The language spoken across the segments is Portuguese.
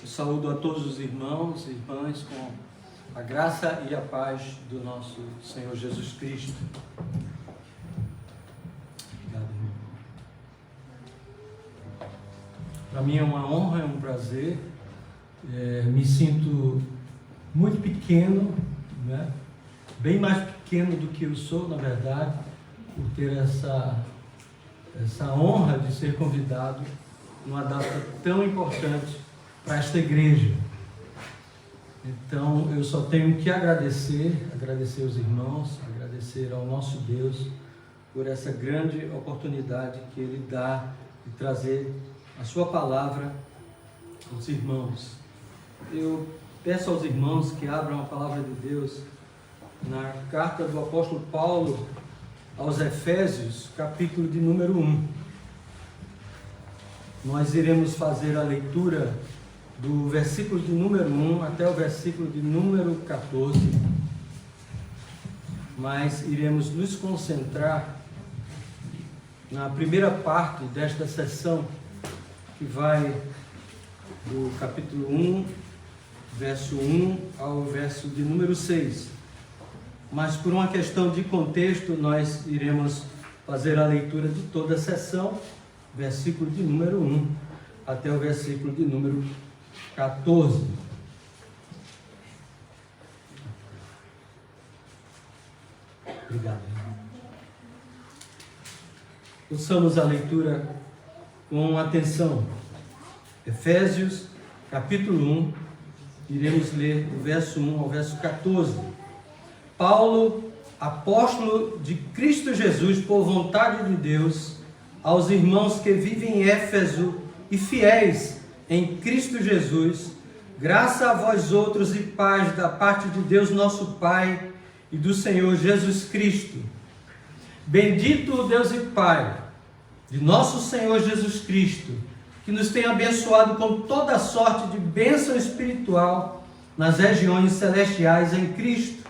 Eu saúdo a todos os irmãos e irmãs com a graça e a paz do nosso Senhor Jesus Cristo. Obrigado, irmão. Para mim é uma honra, é um prazer. Me sinto muito pequeno, né? Bem mais pequeno do que eu sou, na verdade, por ter essa honra de ser convidado numa data tão importante para esta igreja. Então eu só tenho que agradecer aos irmãos, agradecer ao nosso Deus por essa grande oportunidade que Ele dá de trazer a sua palavra aos irmãos. Eu peço aos irmãos que abram a palavra de Deus na carta do apóstolo Paulo aos Efésios, capítulo de número 1. Nós iremos fazer a leitura do versículo de número 1 até o versículo de número 14, mas iremos nos concentrar na primeira parte desta sessão, que vai do capítulo 1, verso 1 ao verso de número 6. Mas por uma questão de contexto, nós iremos fazer a leitura de toda a sessão, versículo de número 1 até o versículo de número 14. Obrigado. Ouçamos a leitura com atenção. Efésios, capítulo 1, iremos ler do verso 1 ao verso 14. Paulo, apóstolo de Cristo Jesus, por vontade de Deus, aos irmãos que vivem em Éfeso e fiéis em Cristo Jesus, graça a vós outros e paz da parte de Deus nosso Pai e do Senhor Jesus Cristo. Bendito o Deus e Pai de nosso Senhor Jesus Cristo, que nos tem abençoado com toda sorte de bênção espiritual nas regiões celestiais em Cristo,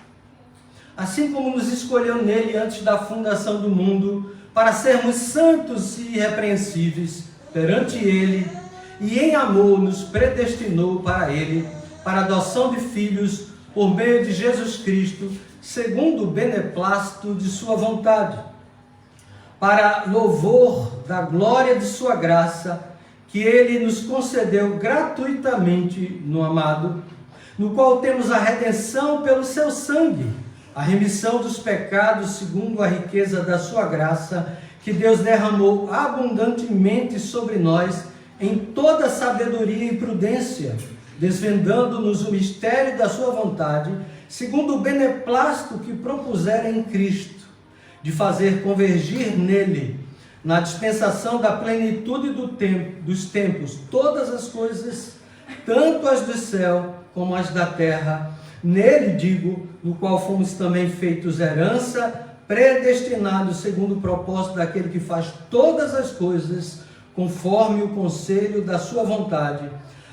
assim como nos escolheu nele antes da fundação do mundo, para sermos santos e irrepreensíveis perante ele, e em amor nos predestinou para ele, para a adoção de filhos por meio de Jesus Cristo, segundo o beneplácito de sua vontade, para louvor da glória de sua graça, que ele nos concedeu gratuitamente no amado, no qual temos a redenção pelo seu sangue, a remissão dos pecados segundo a riqueza da sua graça, que Deus derramou abundantemente sobre nós em toda sabedoria e prudência, desvendando-nos o mistério da sua vontade, segundo o beneplácito que propusera em Cristo, de fazer convergir nele, na dispensação da plenitude dos tempos, todas as coisas, tanto as do céu como as da terra, nele digo, no qual fomos também feitos herança, predestinados segundo o propósito daquele que faz todas as coisas, conforme o conselho da sua vontade,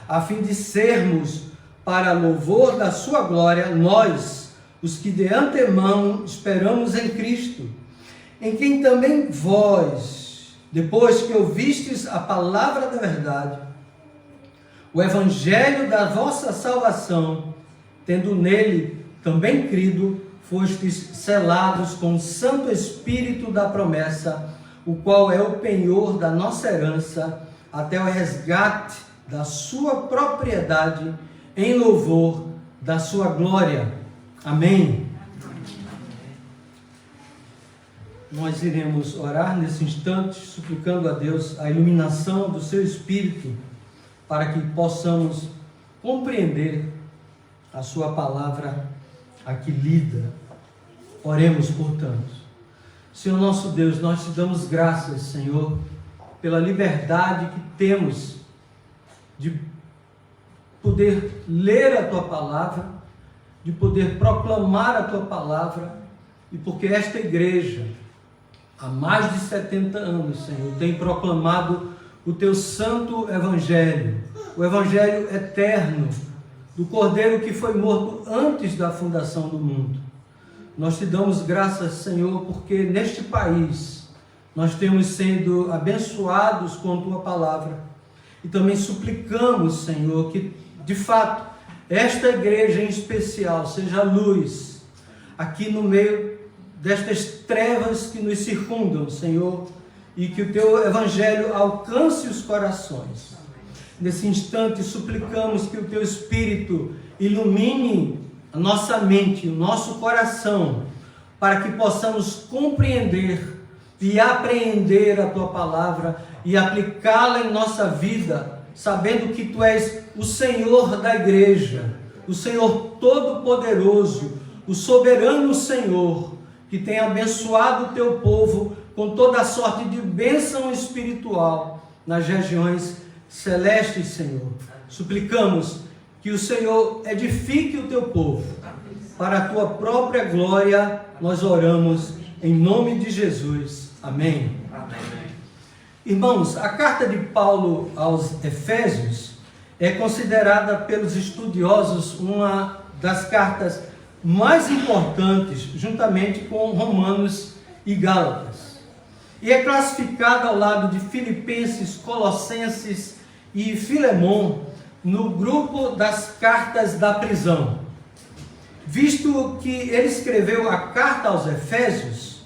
a fim de sermos, para louvor da sua glória, nós, os que de antemão esperamos em Cristo, em quem também vós, depois que ouvistes a palavra da verdade, o evangelho da vossa salvação, tendo nele também crido, fostes selados com o Santo Espírito da promessa, o qual é o penhor da nossa herança, até o resgate da sua propriedade, em louvor da sua glória. Amém. Nós iremos orar nesse instante, suplicando a Deus a iluminação do seu Espírito, para que possamos compreender a sua palavra aqui lida. Oremos, portanto. Senhor nosso Deus, nós te damos graças, Senhor, pela liberdade que temos de poder ler a tua palavra, de poder proclamar a tua palavra, e porque esta igreja, há mais de 70 anos, Senhor, tem proclamado o teu santo evangelho, o evangelho eterno do Cordeiro que foi morto antes da fundação do mundo. Nós te damos graças, Senhor, porque neste país nós temos sido abençoados com tua palavra, e também suplicamos, Senhor, que de fato, esta igreja em especial seja luz aqui no meio destas trevas que nos circundam, Senhor, e que o Teu Evangelho alcance os corações. Nesse instante, suplicamos que o Teu Espírito ilumine a nossa mente, o nosso coração, para que possamos compreender e apreender a Tua Palavra e aplicá-la em nossa vida, sabendo que Tu és o Senhor da igreja, o Senhor Todo-Poderoso, o soberano Senhor, que tem abençoado o Teu povo com toda a sorte de bênção espiritual nas regiões celestes, Senhor. Suplicamos que o Senhor edifique o Teu povo. Para a Tua própria glória, nós oramos em nome de Jesus. Amém. Amém. Irmãos, a carta de Paulo aos Efésios é considerada pelos estudiosos uma das cartas mais importantes, juntamente com Romanos e Gálatas. E é classificada ao lado de Filipenses, Colossenses e Filemon no grupo das cartas da prisão, visto que ele escreveu a carta aos Efésios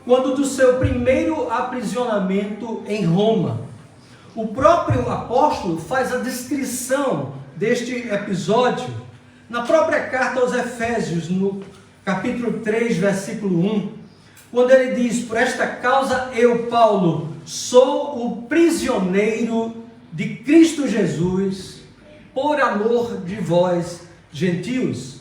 quando do seu primeiro aprisionamento em Roma. O próprio apóstolo faz a descrição deste episódio na própria carta aos Efésios, no capítulo 3, versículo 1, quando ele diz: por esta causa eu, Paulo, sou o prisioneiro de Cristo Jesus, por amor de vós, gentios.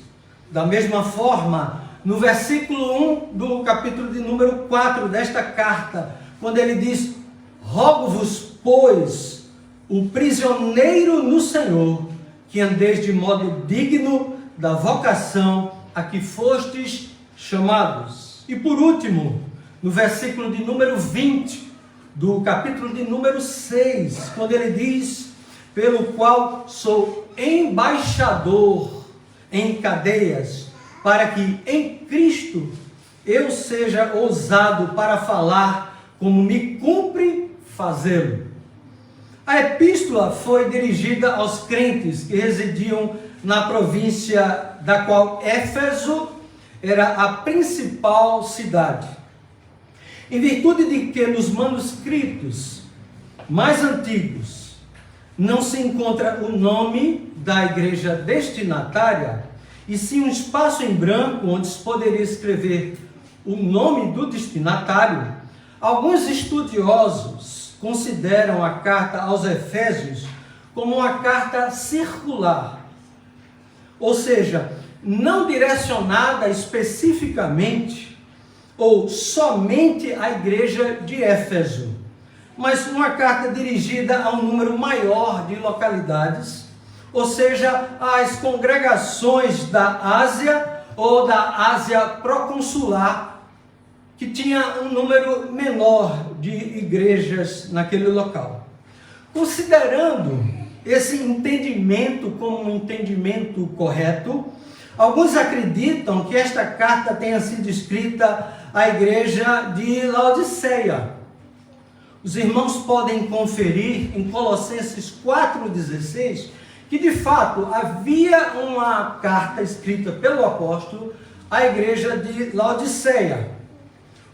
Da mesma forma, no versículo 1 do capítulo de número 4 desta carta, quando ele diz: rogo-vos, pois, o prisioneiro no Senhor, que andeis de modo digno da vocação a que fostes chamados. E por último, no versículo de número 20 do capítulo de número 6, quando ele diz: pelo qual sou embaixador em cadeias, para que em Cristo eu seja ousado para falar como me cumpre fazê-lo. A epístola foi dirigida aos crentes que residiam na província da qual Éfeso era a principal cidade. Em virtude de que nos manuscritos mais antigos não se encontra o nome da igreja destinatária, e sim um espaço em branco onde se poderia escrever o nome do destinatário, alguns estudiosos consideram a carta aos Efésios como uma carta circular, ou seja, não direcionada especificamente ou somente à igreja de Éfeso, mas uma carta dirigida a um número maior de localidades, ou seja, às congregações da Ásia ou da Ásia proconsular, que tinha um número menor de igrejas naquele local. Considerando esse entendimento como um entendimento correto, alguns acreditam que esta carta tenha sido escrita à igreja de Laodiceia. Os irmãos podem conferir em Colossenses 4,16 que de fato havia uma carta escrita pelo apóstolo à igreja de Laodiceia.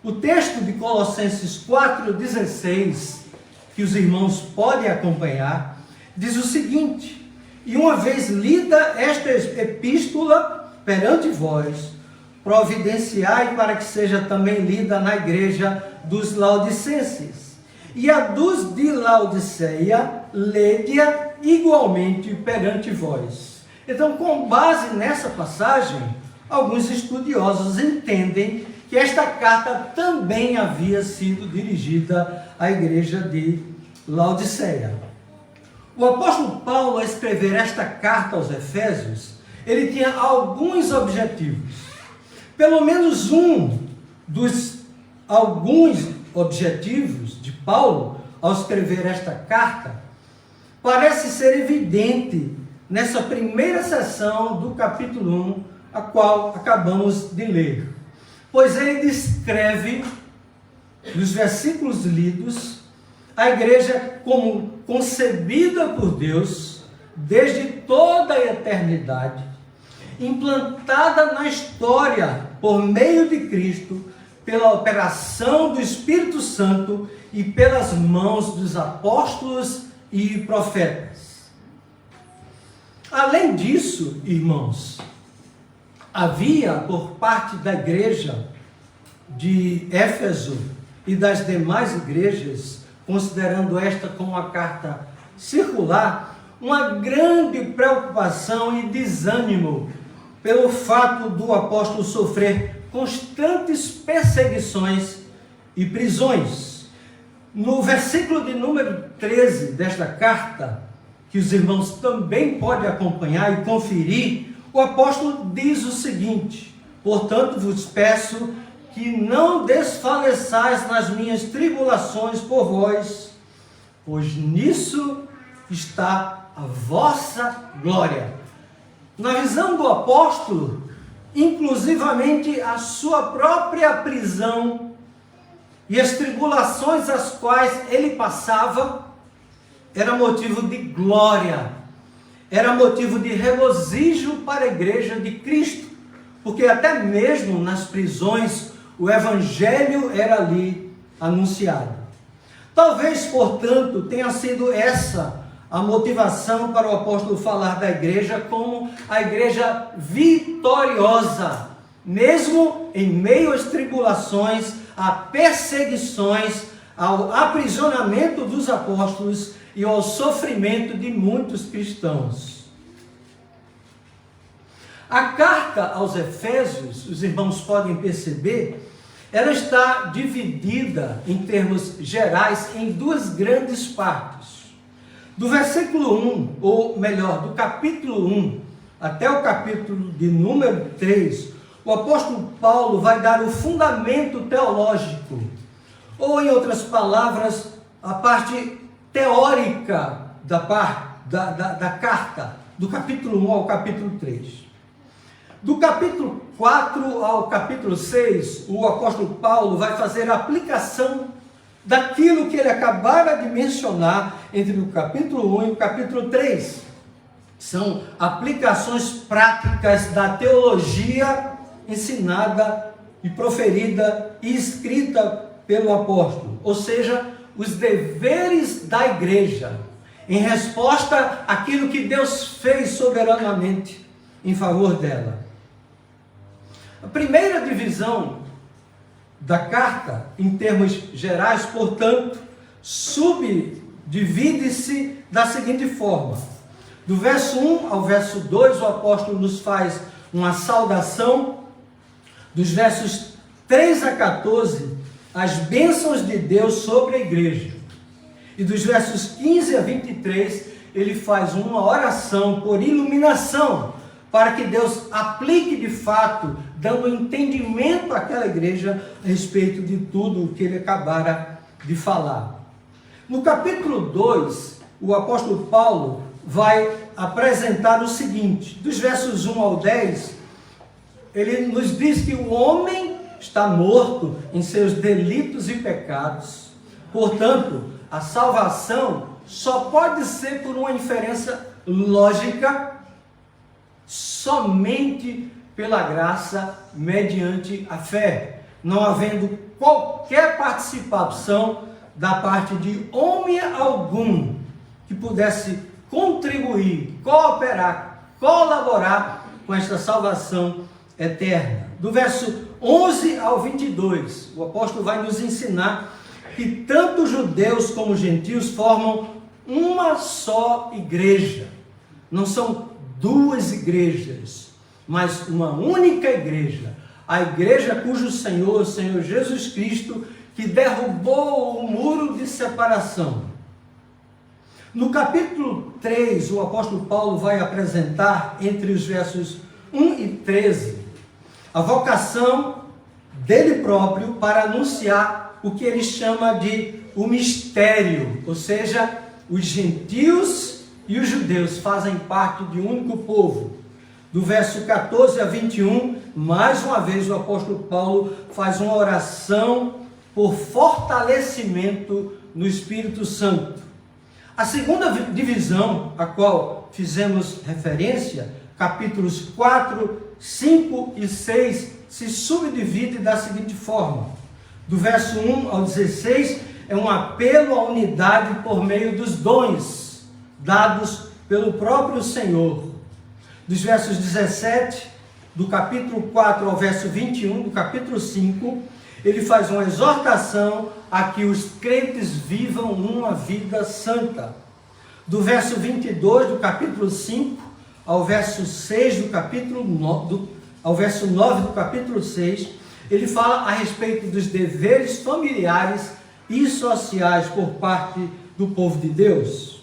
O texto de Colossenses 4,16, que os irmãos podem acompanhar, diz o seguinte: e uma vez lida esta epístola perante vós, providenciai para que seja também lida na igreja dos laodicenses, e a dos de Laodiceia, lede-a igualmente perante vós. Então, com base nessa passagem, alguns estudiosos entendem que esta carta também havia sido dirigida à igreja de Laodiceia. O apóstolo Paulo, ao escrever esta carta aos Efésios, ele tinha alguns objetivos. Pelo menos um dos alguns objetivos de Paulo, ao escrever esta carta, parece ser evidente nessa primeira seção do capítulo 1, a qual acabamos de ler. Pois ele descreve, nos versículos lidos, a igreja como concebida por Deus, desde toda a eternidade, implantada na história por meio de Cristo, pela operação do Espírito Santo e pelas mãos dos apóstolos e profetas. Além disso, irmãos, havia por parte da igreja de Éfeso e das demais igrejas, considerando esta como uma carta circular, uma grande preocupação e desânimo pelo fato do apóstolo sofrer constantes perseguições e prisões. No versículo de número 13 desta carta, que os irmãos também podem acompanhar e conferir, o apóstolo diz o seguinte: portanto vos peço que não desfaleçais nas minhas tribulações por vós, pois nisso está a vossa glória. Na visão do apóstolo, inclusivamente a sua própria prisão e as tribulações às quais ele passava, era motivo de glória, era motivo de regozijo para a igreja de Cristo, porque até mesmo nas prisões o evangelho era ali anunciado. Talvez, portanto, tenha sido essa a motivação para o apóstolo falar da igreja como a igreja vitoriosa, mesmo em meio às tribulações, a perseguições, ao aprisionamento dos apóstolos e ao sofrimento de muitos cristãos. A carta aos Efésios, os irmãos podem perceber, ela está dividida em termos gerais em duas grandes partes. Do versículo 1, ou melhor, do capítulo 1 até o capítulo de número 3, o apóstolo Paulo vai dar o fundamento teológico, ou em outras palavras, a parte teórica da carta, do capítulo 1 ao capítulo 3. Do capítulo 4 ao capítulo 6, o apóstolo Paulo vai fazer a aplicação daquilo que ele acabara de mencionar entre o capítulo 1 e o capítulo 3. São aplicações práticas da teologia ensinada e proferida e escrita pelo apóstolo, ou seja, os deveres da igreja, em resposta àquilo que Deus fez soberanamente em favor dela. A primeira divisão da carta, em termos gerais, portanto, subdivide-se da seguinte forma: do verso 1 ao verso 2, o apóstolo nos faz uma saudação, dos versos 3 a 14, as bênçãos de Deus sobre a igreja, e dos versos 15 a 23, ele faz uma oração por iluminação, para que Deus aplique de fato, dando entendimento àquela igreja a respeito de tudo o que ele acabara de falar. No capítulo 2, o apóstolo Paulo vai apresentar o seguinte: dos versos 1 ao 10, ele nos diz que o homem está morto em seus delitos e pecados, portanto, a salvação só pode ser por uma inferência lógica, somente pela graça, mediante a fé, não havendo qualquer participação da parte de homem algum que pudesse contribuir, cooperar, colaborar com esta salvação eterna. Do verso 11 ao 22, o apóstolo vai nos ensinar que tanto judeus como gentios formam uma só igreja. Não são duas igrejas, mas uma única igreja. A igreja cujo Senhor, o Senhor Jesus Cristo, que derrubou o muro de separação. No capítulo 3, o apóstolo Paulo vai apresentar, entre os versos 1 e 13, a vocação dele próprio para anunciar o que ele chama de o mistério, ou seja, os gentios e os judeus fazem parte de um único povo. Do verso 14 a 21, mais uma vez o apóstolo Paulo faz uma oração por fortalecimento no Espírito Santo. A segunda divisão, a qual fizemos referência, capítulos 4, 5 e 6, se subdivide da seguinte forma. Do verso 1 ao 16, é um apelo à unidade por meio dos dons dados pelo próprio Senhor. Dos versos 17, do capítulo 4 ao verso 21, do capítulo 5, ele faz uma exortação a que os crentes vivam uma vida santa. Do verso 22 do capítulo 5 ao verso 6 do capítulo 9, ao verso 9 do capítulo 6, ele fala a respeito dos deveres familiares e sociais por parte do povo de Deus.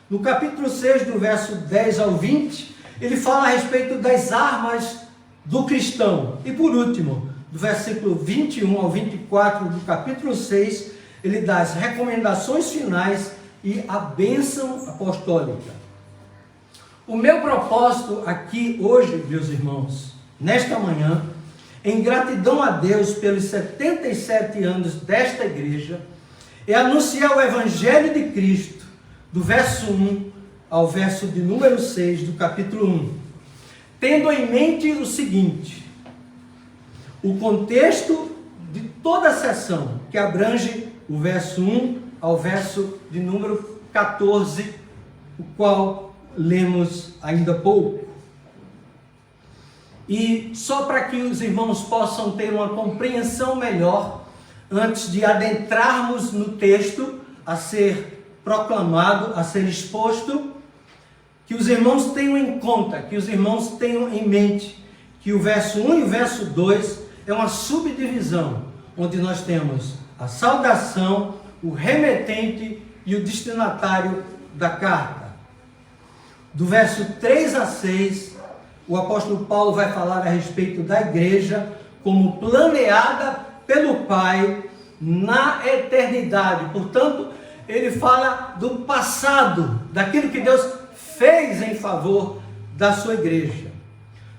No capítulo 6, do verso 10 ao 20, ele fala a respeito das armas do cristão. E por último, do versículo 21 ao 24 do capítulo 6, ele dá as recomendações finais e a bênção apostólica. O meu propósito aqui hoje, meus irmãos, nesta manhã, em gratidão a Deus pelos 77 anos desta igreja, é anunciar o Evangelho de Cristo, do verso 1 ao verso de número 6 do capítulo 1, tendo em mente o seguinte: o contexto de toda a sessão, que abrange o verso 1 ao verso de número 14, o qual lemos ainda há pouco. E só para que os irmãos possam ter uma compreensão melhor, antes de adentrarmos no texto a ser proclamado, a ser exposto, que os irmãos tenham em conta, que os irmãos tenham em mente que o verso 1 e o verso 2 é uma subdivisão, onde nós temos a saudação, o remetente e o destinatário da carta. Do verso 3 a 6, o apóstolo Paulo vai falar a respeito da igreja como planeada pelo Pai na eternidade. Portanto, ele fala do passado, daquilo que Deus fez em favor da sua igreja.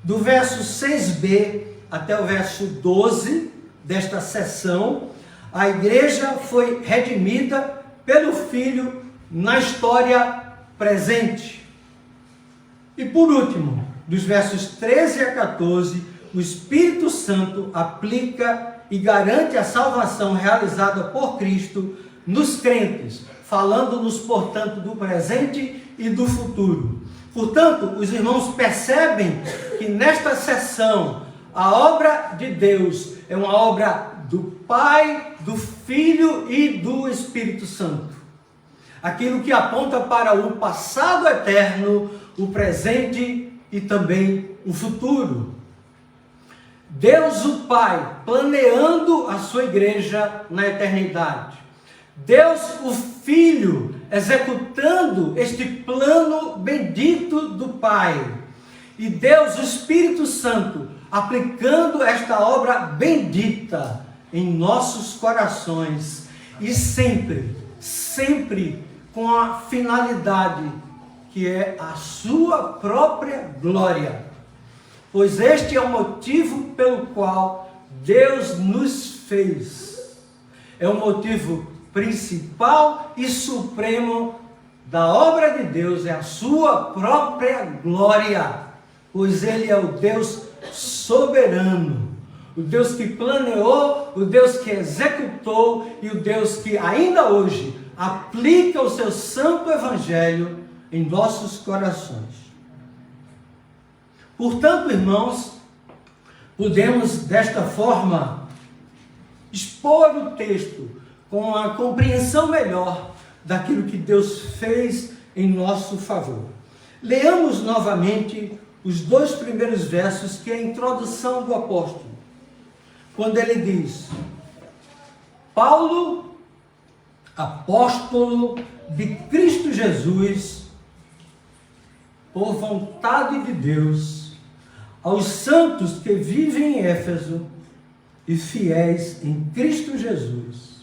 Do verso 6b até o verso 12 desta sessão, a igreja foi redimida pelo Filho na história presente. E por último, dos versos 13 a 14, o Espírito Santo aplica e garante a salvação realizada por Cristo nos crentes, falando-nos, portanto, do presente e do futuro. Portanto, os irmãos percebem que nesta sessão, a obra de Deus é uma obra do Pai, do Filho e do Espírito Santo. Aquilo que aponta para o passado eterno, o presente e também o futuro. Deus o Pai planeando a sua igreja na eternidade. Deus o Filho executando este plano bendito do Pai. E Deus o Espírito Santo aplicando esta obra bendita em nossos corações. E sempre, sempre com a finalidade que é a sua própria glória. Pois este é o motivo pelo qual Deus nos fez. É o motivo principal e supremo da obra de Deus, é a sua própria glória. Pois Ele é o Deus soberano, o Deus que planeou, o Deus que executou e o Deus que ainda hoje aplica o seu santo evangelho em nossos corações. Portanto, irmãos, podemos desta forma expor o texto com a compreensão melhor daquilo que Deus fez em nosso favor. Leamos novamente os 2 primeiros versos, que é a introdução do apóstolo, quando ele diz: Paulo, apóstolo de Cristo Jesus, por vontade de Deus, aos santos que vivem em Éfeso e fiéis em Cristo Jesus,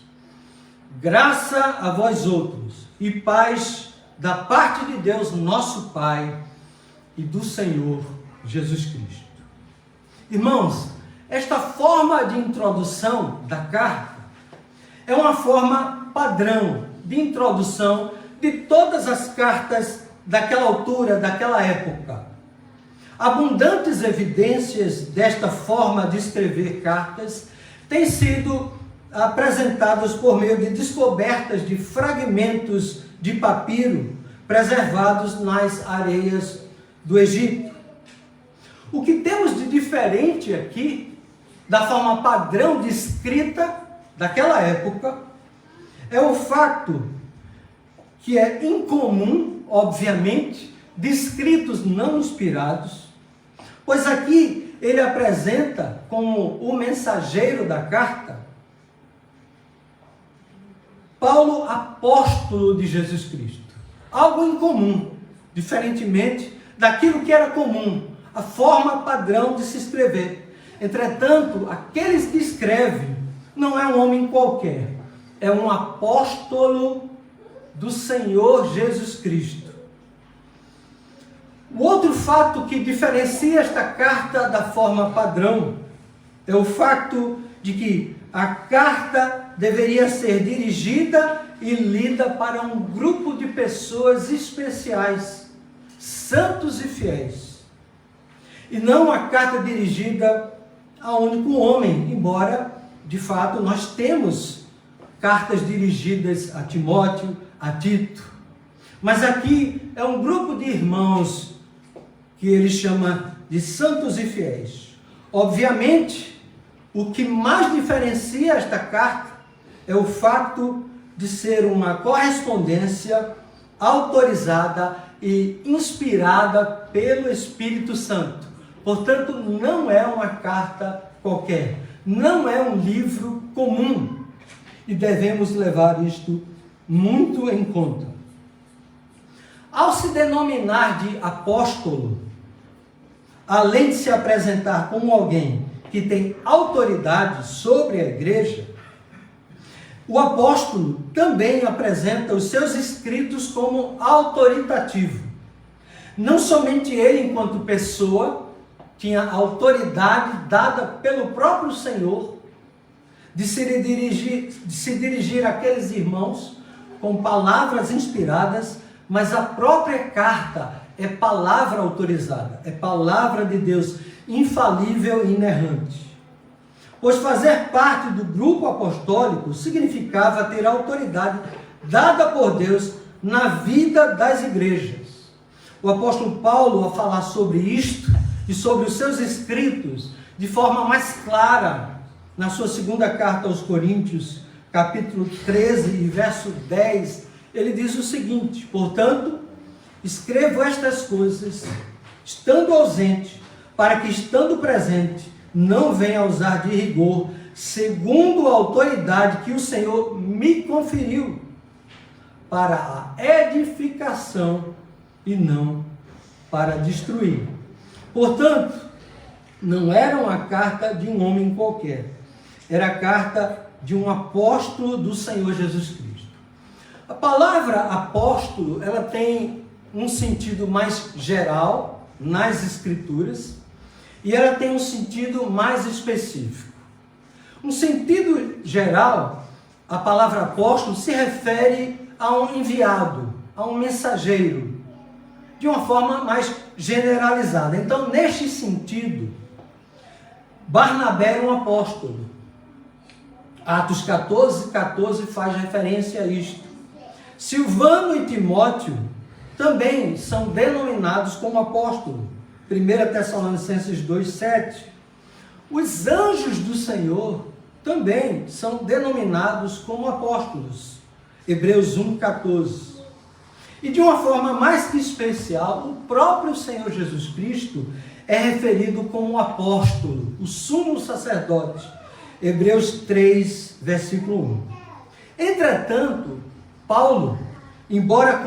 graça a vós outros e paz da parte de Deus nosso Pai e do Senhor Jesus Cristo. Irmãos, esta forma de introdução da carta é uma forma padrão de introdução de todas as cartas daquela altura, daquela época. Abundantes evidências desta forma de escrever cartas têm sido apresentadas por meio de descobertas de fragmentos de papiro preservados nas areias do Egito. O que temos de diferente aqui, da forma padrão de escrita daquela época, é o fato que é incomum, obviamente, de escritos não inspirados, pois aqui ele apresenta como o mensageiro da carta Paulo, apóstolo de Jesus Cristo. Algo incomum, diferentemente daquilo que era comum, a forma padrão de se escrever. Entretanto, aqueles que escrevem não é um homem qualquer, é um apóstolo do Senhor Jesus Cristo. O outro fato que diferencia esta carta da forma padrão é o fato de que a carta deveria ser dirigida e lida para um grupo de pessoas especiais, santos e fiéis, e não a carta dirigida a um único homem, embora, de fato, nós temos cartas dirigidas a Timóteo, a Tito, mas aqui é um grupo de irmãos que ele chama de santos e fiéis. Obviamente, o que mais diferencia esta carta é o fato de ser uma correspondência autorizada e inspirada pelo Espírito Santo. Portanto, não é uma carta qualquer, não é um livro comum, e devemos levar isto muito em conta. Ao se denominar de apóstolo, além de se apresentar como alguém que tem autoridade sobre a igreja, o apóstolo também apresenta os seus escritos como autoritativo. Não somente ele, enquanto pessoa, tinha autoridade dada pelo próprio Senhor de se dirigir àqueles irmãos com palavras inspiradas, mas a própria carta é palavra autorizada, é palavra de Deus, infalível e inerrante. Pois fazer parte do grupo apostólico significava ter autoridade dada por Deus na vida das igrejas. O apóstolo Paulo, ao falar sobre isto e sobre os seus escritos de forma mais clara, na sua segunda carta aos Coríntios, capítulo 13 e verso 10, ele diz o seguinte: portanto, escrevo estas coisas, estando ausente, para que, estando presente, não venha a usar de rigor, segundo a autoridade que o Senhor me conferiu, para a edificação e não para destruir. Portanto, não era uma carta de um homem qualquer, era a carta de um apóstolo do Senhor Jesus Cristo. A palavra apóstolo, ela tem um sentido mais geral nas Escrituras, e ela tem um sentido mais específico. Um sentido geral, a palavra apóstolo se refere a um enviado, a um mensageiro, de uma forma mais generalizada. Então, neste sentido, Barnabé era um apóstolo. Atos 14 faz referência a isto. Silvano e Timóteo também são denominados como apóstolos. 1 Tessalonicenses 2,7. Os anjos do Senhor também são denominados como apóstolos. Hebreus 1,14. E de uma forma mais que especial, o próprio Senhor Jesus Cristo é referido como apóstolo, o sumo sacerdote. Hebreus 3, versículo 1. Entretanto, Paulo, embora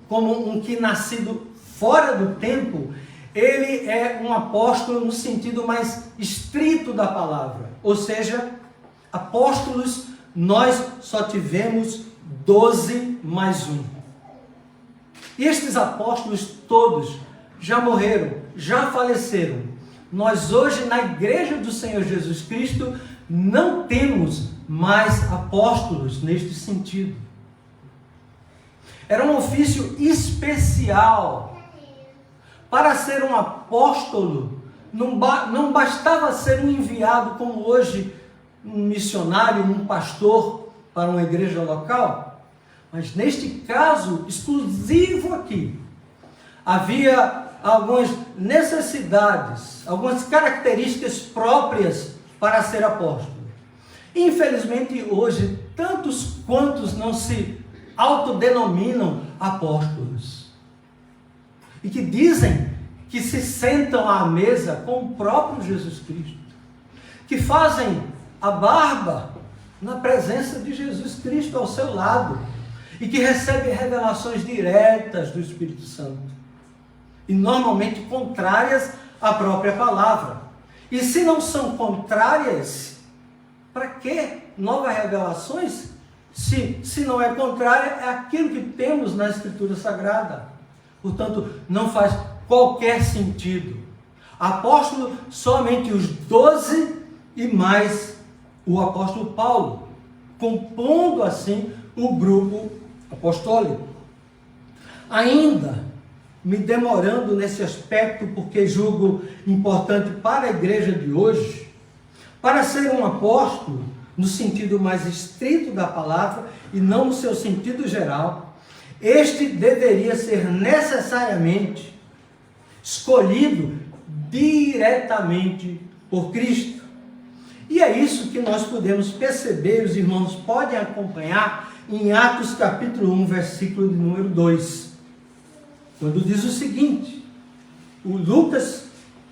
como um que nascido fora do tempo, ele é um apóstolo no sentido mais estrito da palavra. Ou seja, apóstolos, nós só tivemos 12 mais um. E estes apóstolos todos já morreram, já faleceram. Nós hoje, na igreja do Senhor Jesus Cristo, não temos mais apóstolos neste sentido. Era um ofício especial. Para ser um apóstolo, não bastava ser um enviado como hoje, um missionário, um pastor para uma igreja local, mas neste caso exclusivo aqui, havia algumas necessidades, algumas características próprias para ser apóstolo. Infelizmente hoje, tantos quantos não se autodenominam apóstolos e que dizem que se sentam à mesa com o próprio Jesus Cristo, que fazem a barba na presença de Jesus Cristo ao seu lado e que recebem revelações diretas do Espírito Santo e normalmente contrárias à própria palavra. E se não são contrárias, para que novas revelações? Se não é contrária, é aquilo que temos na Escritura Sagrada. Portanto, não faz qualquer sentido. Apóstolo, somente os 12 e mais o apóstolo Paulo, compondo assim o grupo apostólico. Ainda me demorando nesse aspecto, porque julgo importante para a igreja de hoje, para ser um apóstolo, no sentido mais estrito da palavra e não no seu sentido geral, este deveria ser necessariamente escolhido diretamente por Cristo. E é isso que nós podemos perceber, os irmãos podem acompanhar em Atos capítulo 1, versículo de número 2, quando diz o seguinte: o Lucas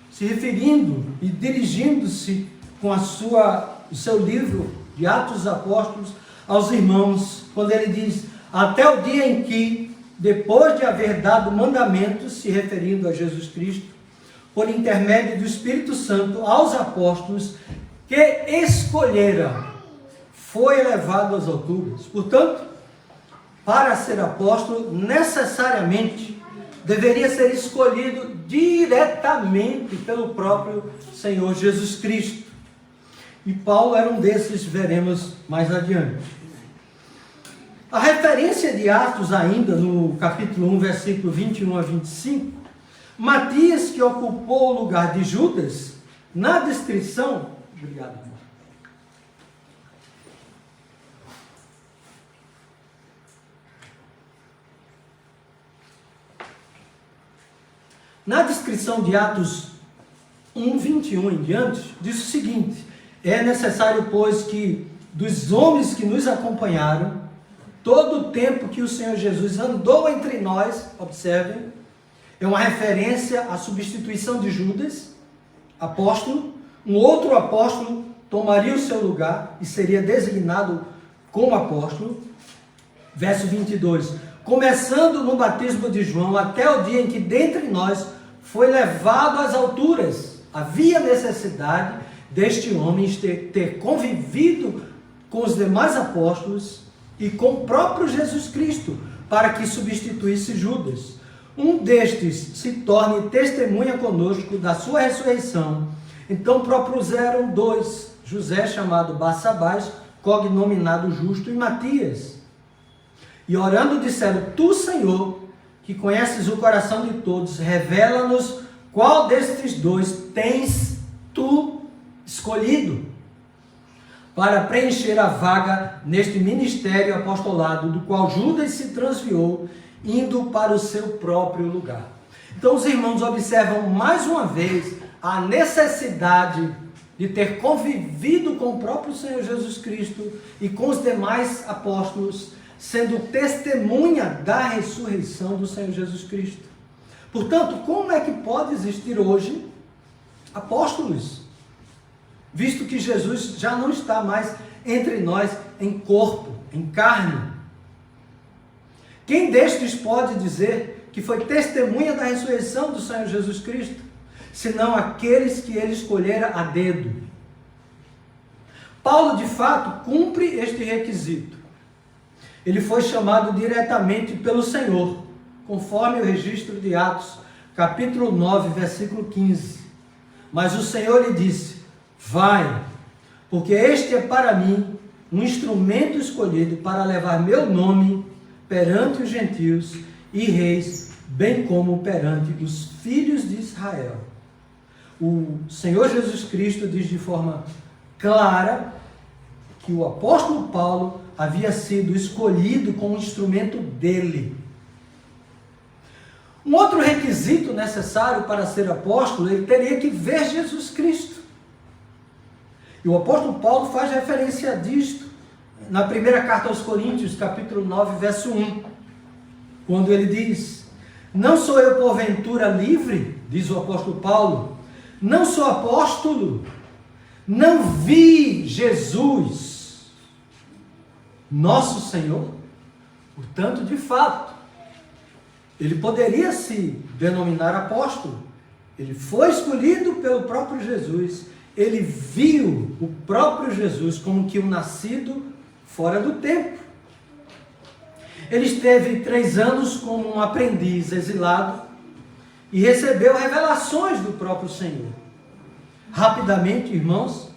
se referindo e dirigindo-se com o seu livro de Atos dos Apóstolos aos irmãos, quando ele diz: até o dia em que, depois de haver dado mandamentos, se referindo a Jesus Cristo, por intermédio do Espírito Santo, aos apóstolos que escolheram, foi elevado às alturas. Portanto, para ser apóstolo, necessariamente deveria ser escolhido diretamente pelo próprio Senhor Jesus Cristo. E Paulo era um desses, veremos mais adiante. A referência de Atos ainda, no capítulo 1, versículo 21 a 25, Matias, que ocupou o lugar de Judas, na descrição... Obrigado, irmão. Na descrição de Atos 1, 21 em diante, diz o seguinte: é necessário, pois, que dos homens que nos acompanharam, todo o tempo que o Senhor Jesus andou entre nós, observem, é uma referência à substituição de Judas, apóstolo, um outro apóstolo tomaria o seu lugar e seria designado como apóstolo. Verso 22, começando no batismo de João, até o dia em que dentre nós foi levado às alturas, havia necessidade deste homem ter convivido com os demais apóstolos e com o próprio Jesus Cristo, para que substituísse Judas. Um destes se torne testemunha conosco da sua ressurreição. Então propuseram dois, José chamado Barsabás, cognominado Justo, e Matias. E orando disseram: tu, Senhor, que conheces o coração de todos, revela-nos qual destes dois tens tu escolhido para preencher a vaga neste ministério apostolado, do qual Judas se transviou, indo para o seu próprio lugar. Então os irmãos observam mais uma vez a necessidade de ter convivido com o próprio Senhor Jesus Cristo e com os demais apóstolos, sendo testemunha da ressurreição do Senhor Jesus Cristo. Portanto, como é que pode existir hoje apóstolos, visto que Jesus já não está mais entre nós em corpo, em carne? Quem destes pode dizer que foi testemunha da ressurreição do Senhor Jesus Cristo, senão aqueles que ele escolhera a dedo? Paulo, de fato, cumpre este requisito. Ele foi chamado diretamente pelo Senhor, conforme o registro de Atos, capítulo 9, versículo 15. Mas o Senhor lhe disse: vai, porque este é para mim um instrumento escolhido para levar meu nome perante os gentios e reis, bem como perante os filhos de Israel. O Senhor Jesus Cristo diz de forma clara que o apóstolo Paulo havia sido escolhido como instrumento dele. Um outro requisito necessário para ser apóstolo, ele teria que ver Jesus Cristo. E o apóstolo Paulo faz referência disto na primeira carta aos Coríntios, capítulo 9, verso 1, quando ele diz: não sou eu porventura livre, diz o apóstolo Paulo, não sou apóstolo, não vi Jesus, nosso Senhor. Portanto, de fato, ele poderia se denominar apóstolo, ele foi escolhido pelo próprio Jesus, ele viu o próprio Jesus como que um nascido fora do tempo. Ele esteve 3 anos como um aprendiz exilado e recebeu revelações do próprio Senhor. Rapidamente, irmãos,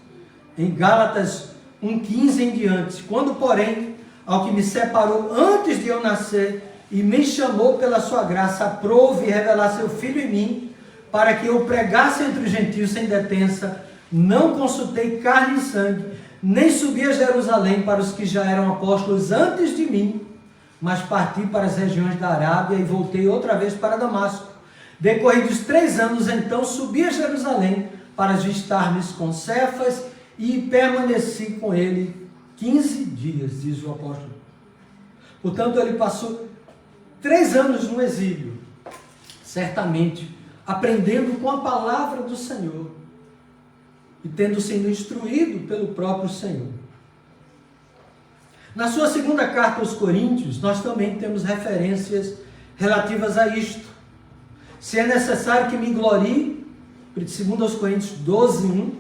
em Gálatas 1,15 em diante: quando, porém, ao que me separou antes de eu nascer e me chamou pela sua graça, aprove revelar seu Filho em mim, para que eu pregasse entre os gentios sem detença, não consultei carne e sangue, nem subi a Jerusalém para os que já eram apóstolos antes de mim, mas parti para as regiões da Arábia e voltei outra vez para Damasco. Decorridos 3 anos, então subi a Jerusalém para avistar-me com Cefas e permaneci com ele 15 dias, diz o apóstolo. Portanto, ele passou 3 anos no exílio, certamente aprendendo com a palavra do Senhor e tendo sido instruído pelo próprio Senhor. Na sua segunda carta aos Coríntios, nós também temos referências relativas a isto. Se é necessário que me glorie, segundo aos Coríntios 12, 1,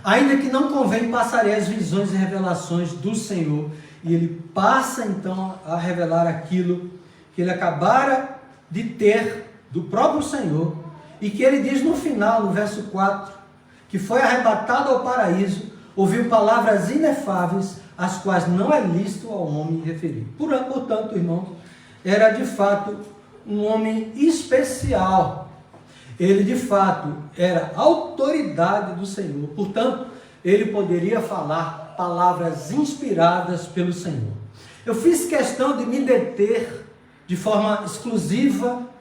ainda que não convém, passarei as visões e revelações do Senhor. E ele passa então a revelar aquilo que ele acabara de ter do próprio Senhor, e que ele diz no final, no verso 4, que foi arrebatado ao paraíso, ouviu palavras inefáveis, as quais não é lícito ao homem referir. Portanto, irmãos, era de fato um homem especial. Ele de fato era autoridade do Senhor. Portanto, ele poderia falar palavras inspiradas pelo Senhor. Eu fiz questão de me deter de forma exclusiva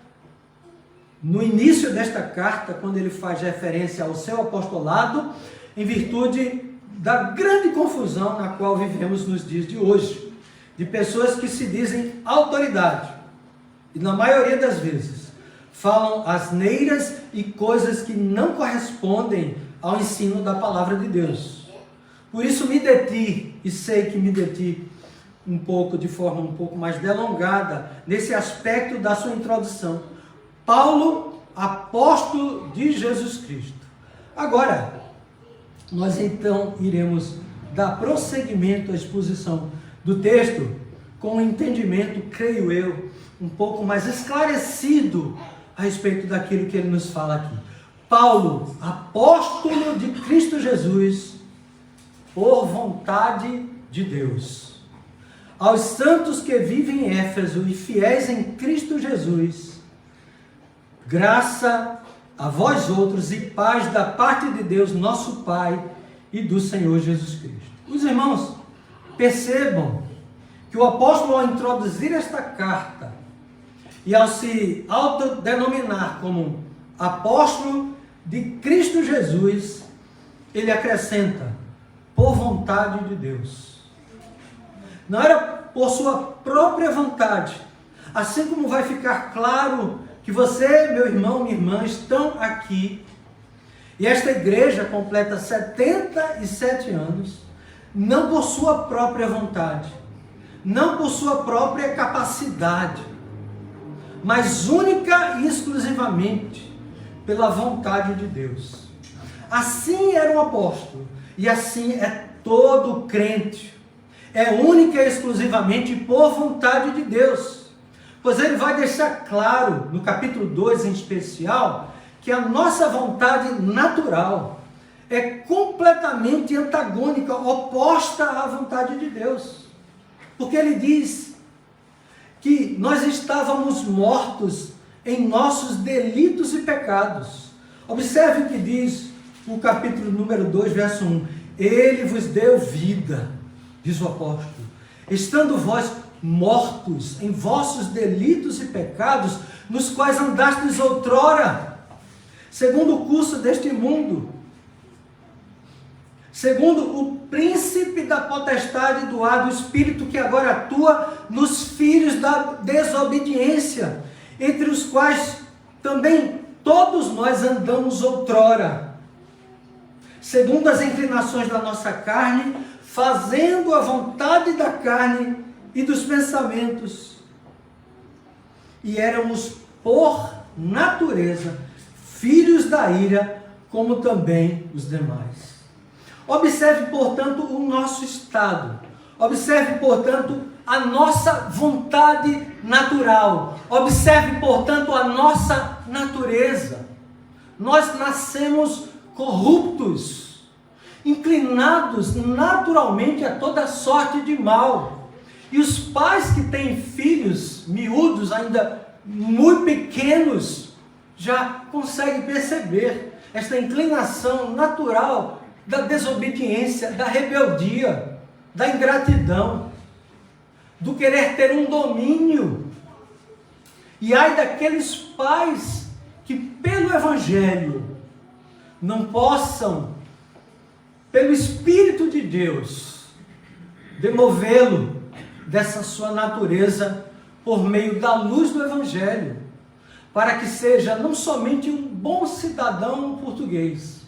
no início desta carta, quando ele faz referência ao seu apostolado, em virtude da grande confusão na qual vivemos nos dias de hoje, de pessoas que se dizem autoridade, e na maioria das vezes falam asneiras e coisas que não correspondem ao ensino da palavra de Deus. Por isso me deti, e sei que me deti de forma um pouco mais delongada, nesse aspecto da sua introdução. Paulo, apóstolo de Jesus Cristo. Agora, nós então iremos dar prosseguimento à exposição do texto com um entendimento, creio eu, um pouco mais esclarecido a respeito daquilo que ele nos fala aqui. Paulo, apóstolo de Cristo Jesus, por vontade de Deus, aos santos que vivem em Éfeso e fiéis em Cristo Jesus, graça a vós outros e paz da parte de Deus, nosso Pai, e do Senhor Jesus Cristo. Os irmãos, percebam que o apóstolo, ao introduzir esta carta e ao se autodenominar como apóstolo de Cristo Jesus, ele acrescenta: por vontade de Deus. Não era por sua própria vontade, assim como vai ficar claro que você, meu irmão, minha irmã, estão aqui, e esta igreja completa 77 anos, não por sua própria vontade, não por sua própria capacidade, mas única e exclusivamente pela vontade de Deus. Assim era o apóstolo, e assim é todo crente, é única e exclusivamente por vontade de Deus. Pois ele vai deixar claro, no capítulo 2 em especial, que a nossa vontade natural é completamente antagônica, oposta à vontade de Deus. Porque ele diz que nós estávamos mortos em nossos delitos e pecados. Observe o que diz o capítulo número 2, verso 1. Ele vos deu vida, diz o apóstolo, estando vós mortos em vossos delitos e pecados, nos quais andastes outrora, segundo o curso deste mundo, segundo o príncipe da potestade do ar, do espírito que agora atua nos filhos da desobediência, entre os quais também todos nós andamos outrora, segundo as inclinações da nossa carne, fazendo a vontade da carne e dos pensamentos. E éramos, por natureza, filhos da ira, como também os demais. Observe, portanto, o nosso estado. Observe, portanto, a nossa vontade natural. Observe, portanto, a nossa natureza. Nós nascemos corruptos, inclinados naturalmente a toda sorte de mal. E os pais que têm filhos miúdos, ainda muito pequenos, já conseguem perceber esta inclinação natural da desobediência, da rebeldia, da ingratidão, do querer ter um domínio. E ai daqueles pais que pelo Evangelho não possam, pelo Espírito de Deus, demovê-lo dessa sua natureza por meio da luz do Evangelho, para que seja não somente um bom cidadão português,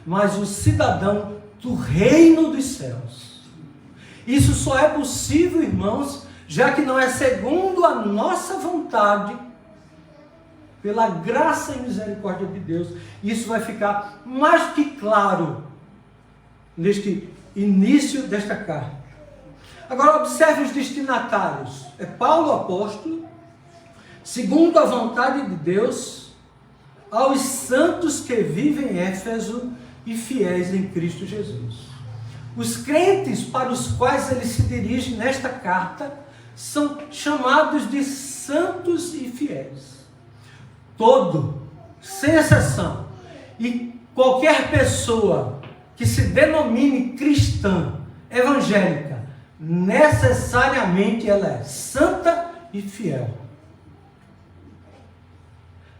mas um cidadão do reino dos céus. Isso só é possível, irmãos, já que não é segundo a nossa vontade, pela graça e misericórdia de Deus. Isso vai ficar mais que claro neste início desta carta. Agora observe os destinatários. É Paulo apóstolo, segundo a vontade de Deus, aos santos que vivem em Éfeso e fiéis em Cristo Jesus. Os crentes para os quais ele se dirige nesta carta são chamados de santos e fiéis. Todo, sem exceção, e qualquer pessoa que se denomine cristã, evangélica, necessariamente ela é santa e fiel.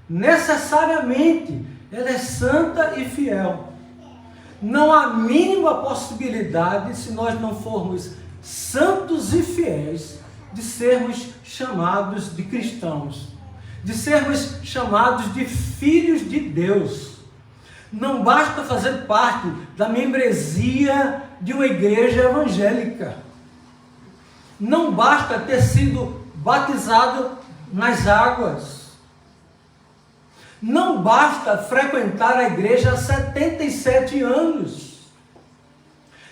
Necessariamente ela é santa e fiel. Não há mínima possibilidade, se nós não formos santos e fiéis, de sermos chamados de cristãos, de sermos chamados de filhos de Deus. Não basta fazer parte da membresia de uma igreja evangélica. Não basta ter sido batizado nas águas. Não basta frequentar a igreja há 77 anos.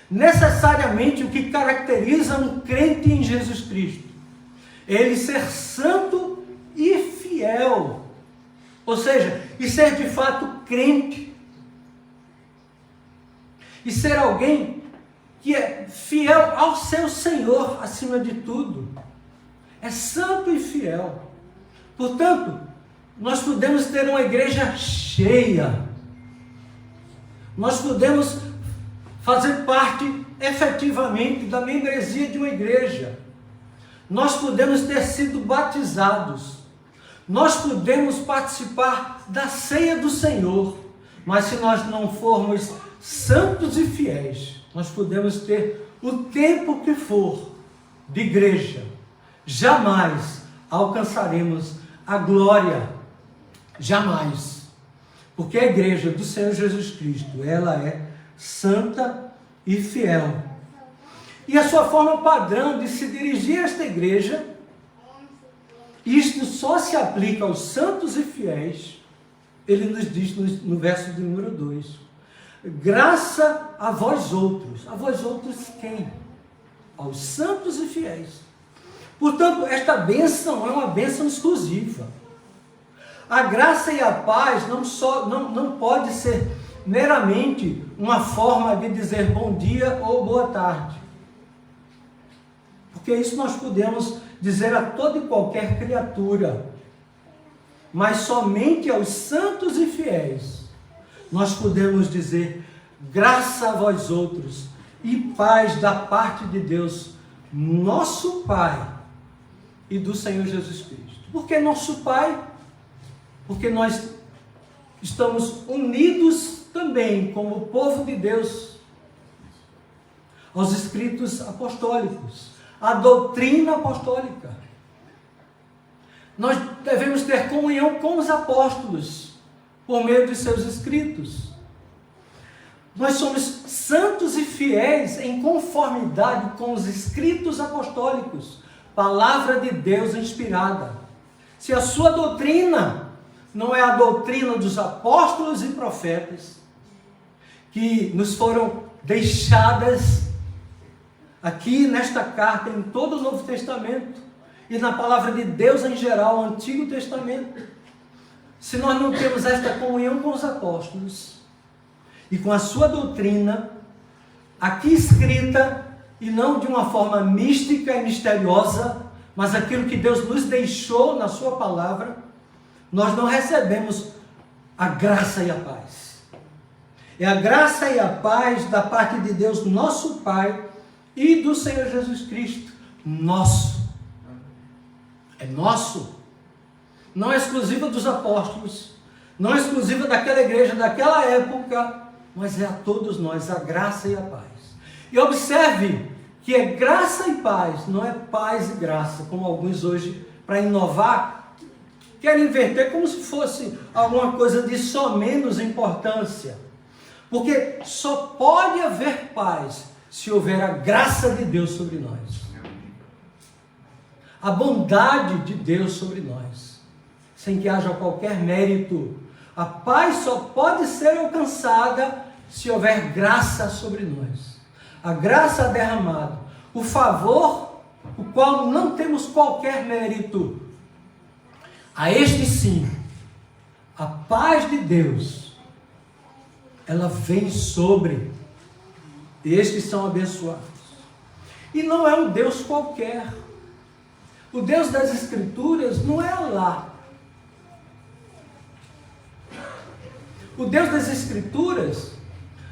Necessariamente o que caracteriza um crente em Jesus Cristo é ele ser santo e fiel. Ou seja, e ser de fato crente. E ser alguém que é fiel ao seu Senhor acima de tudo. É santo e fiel. Portanto, nós podemos ter uma igreja cheia. Nós podemos fazer parte efetivamente da membresia de uma igreja. Nós podemos ter sido batizados. Nós podemos participar da ceia do Senhor. Mas se nós não formos santos e fiéis, nós podemos ter o tempo que for de igreja. Jamais alcançaremos a glória. Jamais. Porque a igreja do Senhor Jesus Cristo, ela é santa e fiel. E a sua forma padrão de se dirigir a esta igreja, isto só se aplica aos santos e fiéis, ele nos diz no verso de número 2. Graça a vós outros. A vós outros quem? Aos santos e fiéis. Portanto, esta bênção é uma bênção exclusiva. A graça e a paz não pode ser meramente uma forma de dizer bom dia ou boa tarde. Porque isso nós podemos dizer a toda e qualquer criatura, mas somente aos santos e fiéis, nós podemos dizer: graça a vós outros e paz da parte de Deus, nosso Pai, e do Senhor Jesus Cristo. Por que nosso Pai? Porque nós estamos unidos também, como povo de Deus, aos escritos apostólicos, à doutrina apostólica. Nós devemos ter comunhão com os apóstolos, por meio de seus escritos. Nós somos santos e fiéis em conformidade com os escritos apostólicos, palavra de Deus inspirada. Se a sua doutrina não é a doutrina dos apóstolos e profetas, que nos foram deixadas aqui nesta carta, em todo o Novo Testamento, e na palavra de Deus em geral, o Antigo Testamento, se nós não temos esta comunhão com os apóstolos, e com a sua doutrina, aqui escrita, e não de uma forma mística e misteriosa, mas aquilo que Deus nos deixou na sua palavra, nós não recebemos a graça e a paz. É a graça e a paz da parte de Deus, nosso Pai, e do Senhor Jesus Cristo, nosso. É nosso. Não é exclusiva dos apóstolos, não é exclusiva daquela igreja, daquela época, mas é a todos nós, a graça e a paz. E observe que é graça e paz, não é paz e graça, como alguns hoje, para inovar, querem inverter como se fosse alguma coisa de só menos importância. Porque só pode haver paz se houver a graça de Deus sobre nós. A bondade de Deus sobre nós, sem que haja qualquer mérito. A paz só pode ser alcançada se houver graça sobre nós. A graça derramada, o favor, o qual não temos qualquer mérito. A este sim, a paz de Deus, ela vem sobre estes que são abençoados. E não é um Deus qualquer. O Deus das Escrituras não é Alá. O Deus das Escrituras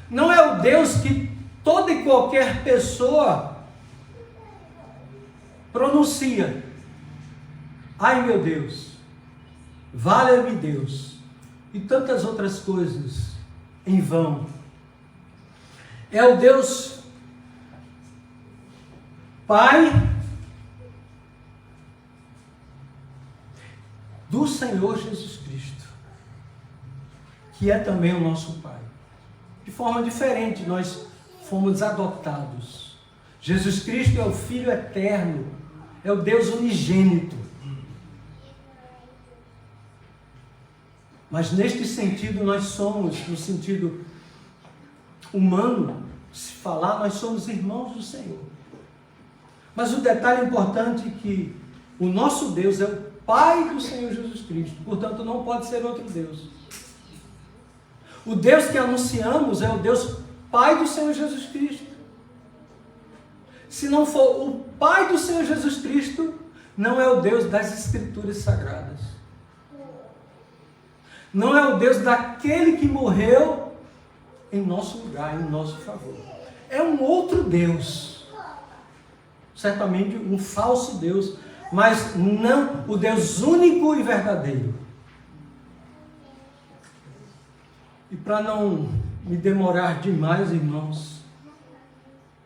não é o Deus que toda e qualquer pessoa pronuncia: ai meu Deus, valha-me Deus, e tantas outras coisas em vão. É o Deus Pai do Senhor Jesus Cristo, que é também o nosso Pai. De forma diferente, nós fomos adotados. Jesus Cristo é o Filho eterno, é o Deus unigênito. Mas neste sentido, nós somos, no sentido humano, se falar, nós somos irmãos do Senhor. Mas o detalhe importante é que o nosso Deus é o Pai do Senhor Jesus Cristo, portanto não pode ser outro Deus. O Deus que anunciamos é o Deus Pai do Senhor Jesus Cristo. Se não for o Pai do Senhor Jesus Cristo, não é o Deus das Escrituras Sagradas. Não é o Deus daquele que morreu em nosso lugar, em nosso favor. É um outro Deus. Certamente um falso Deus, mas não o Deus único e verdadeiro. E para não me demorar demais, irmãos,